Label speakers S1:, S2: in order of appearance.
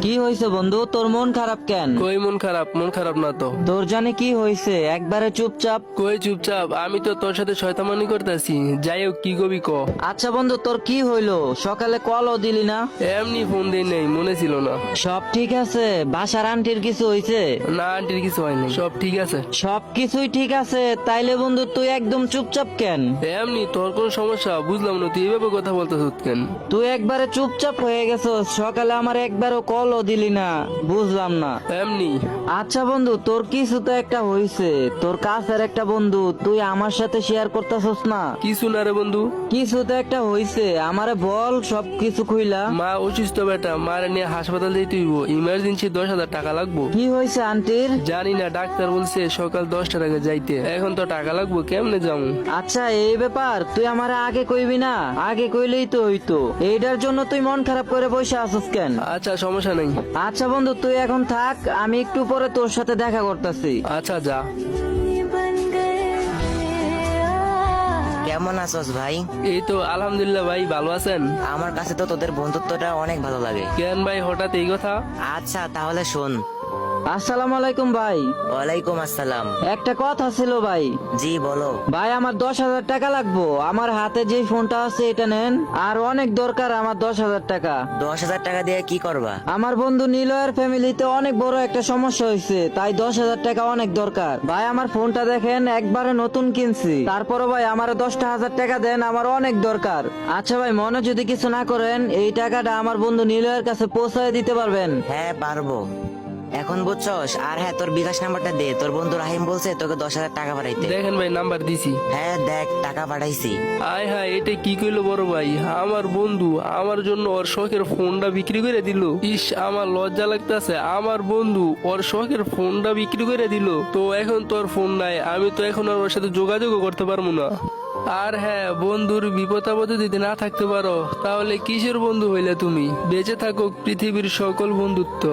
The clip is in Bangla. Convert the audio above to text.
S1: কি হয়েছে বন্ধু, তোর মন খারাপ কেন?
S2: কই মন খারাপ না তো।
S1: তোর জানি কি হয়েছে, একবারে চুপচাপ।
S2: কই চুপচাপ, আমি তো তোর সাথে শয়তানি করতেছি। যাই হোক, কি কবি ক।
S1: আচ্ছা বন্ধু, তোর কি হইলো? সকালে কলও দিলি না।
S2: এমনি ফোন দিই নাই, মনে ছিল না।
S1: সব ঠিক আছে? বাসার আন্টির কিছু হয়েছে?
S2: না আন্টির কিছু হয়নি, সব ঠিক আছে।
S1: সব কিছুই ঠিক আছে, তাইলে বন্ধু তুই একদম চুপচাপ কেন?
S2: এমনি তোর কোন সমস্যা বুঝলাম না, তুই এভাবে কথা বলতেছ কেন?
S1: তুই একবারে চুপচাপ হয়ে গেছস, সকালে আমার একবারও কলও দিলি না, বুঝলাম না।
S2: এমনি।
S1: আচ্ছা বন্ধু, তোর কিছু তো একটা হইছে, তোর কাছের একটা বন্ধু, তুই আমার সাথে শেয়ার করতেছস না?
S2: কিছু না রে বন্ধু।
S1: কিছু তো একটা হইছে, আমারে বল সব কিছু খুইলা।
S2: মা অসুস্থ বেটা, মারে নিয়ে হাসপাতাল যেতে হইব, ইমার্জেন্সি 10,000 টাকা লাগবো।
S1: কি হইছে আন্টির?
S2: জানি না, ডাক্তার বলছে সকাল 10টার আগে যাইতে, এখন তো টাকা লাগবো, কেমনে যাবো?
S1: আচ্ছা এই ব্যাপার, তুই আমারে আগে কইবি না? আগে কইলেই তো হইতো। এইটার জন্য তুই মন খারাপ করে বসে আছিস কেন?
S2: আচ্ছা সমস্যা নাই।
S1: আচ্ছা বন্ধু, তুই এখন থাক, আমি একটু পরে তোর সাথে দেখা করতেছি।
S2: আচ্ছা যা।
S3: কেমন আছোস ভাই?
S2: এই তো আলহামদুলিল্লাহ ভাই, ভালো আছেন?
S3: আমার কাছে তো তোদের বন্ধুত্বটা অনেক ভালো লাগে।
S2: কেন ভাই হঠাৎ এই কথা?
S3: আচ্ছা তাহলে শোন।
S1: আসসালামু আলাইকুম ভাই।
S3: ওয়ালাইকুম আসসালাম।
S1: একটা কথা ছিল ভাই।
S3: জি বলো।
S1: ভাই আমার 10,000 টাকা লাগবো, আমার হাতে যে ফোনটা আছে এটা নেন, আর অনেক দরকার আমার 10,000 টাকা।
S3: 10,000 টাকা দিয়ে কি করবা?
S1: আমার বন্ধু নিলয়ের ফ্যামিলিতে অনেক বড় একটা সমস্যা হয়েছে, তাই 10,000 টাকা অনেক দরকার। ভাই আমার ফোনটা দেখেন, একবারে নতুন কিনছি, তারপরও ভাই আমার 10,000 টাকা দেন, আমার অনেক দরকার। আচ্ছা ভাই, মনে যদি কিছু না করেন, এই টাকাটা আমার বন্ধু নিলয়ের কাছে পৌঁছায় দিতে পারবেন?
S3: হ্যাঁ পারবো। এখন বুঝছস? আর হ্যাঁ, তোর বিকাশ নাম্বারটা দে, তোর বন্ধু রাহিম বলছে তোকে 10,000 টাকা পাঠাইতে।
S2: দেখেন ভাই, নাম্বার দিছি।
S3: হ্যাঁ দেখ, টাকা পাঠাইছি।
S2: আয় হায়, এটা কি কইলো বড় ভাই? আমার বন্ধু আমার জন্য ওর শখের ফোনটা বিক্রি করে দিল। ইস, আমার লজ্জা লাগতেছে। আমার বন্ধু ওর শখের ফোনটা বিক্রি করে দিল, তো এখন তোর ফোন নাই, আমি তো এখন আর ওর সাথে যোগাযোগও করতে পারবো না। আর হ্যাঁ, বন্ধুর বিপদ আপদে যদি না থাকতে পারো, তাহলে কিসের বন্ধু হইলে তুমি? বেঁচে থাকো পৃথিবীর সকল বন্ধুত্ব।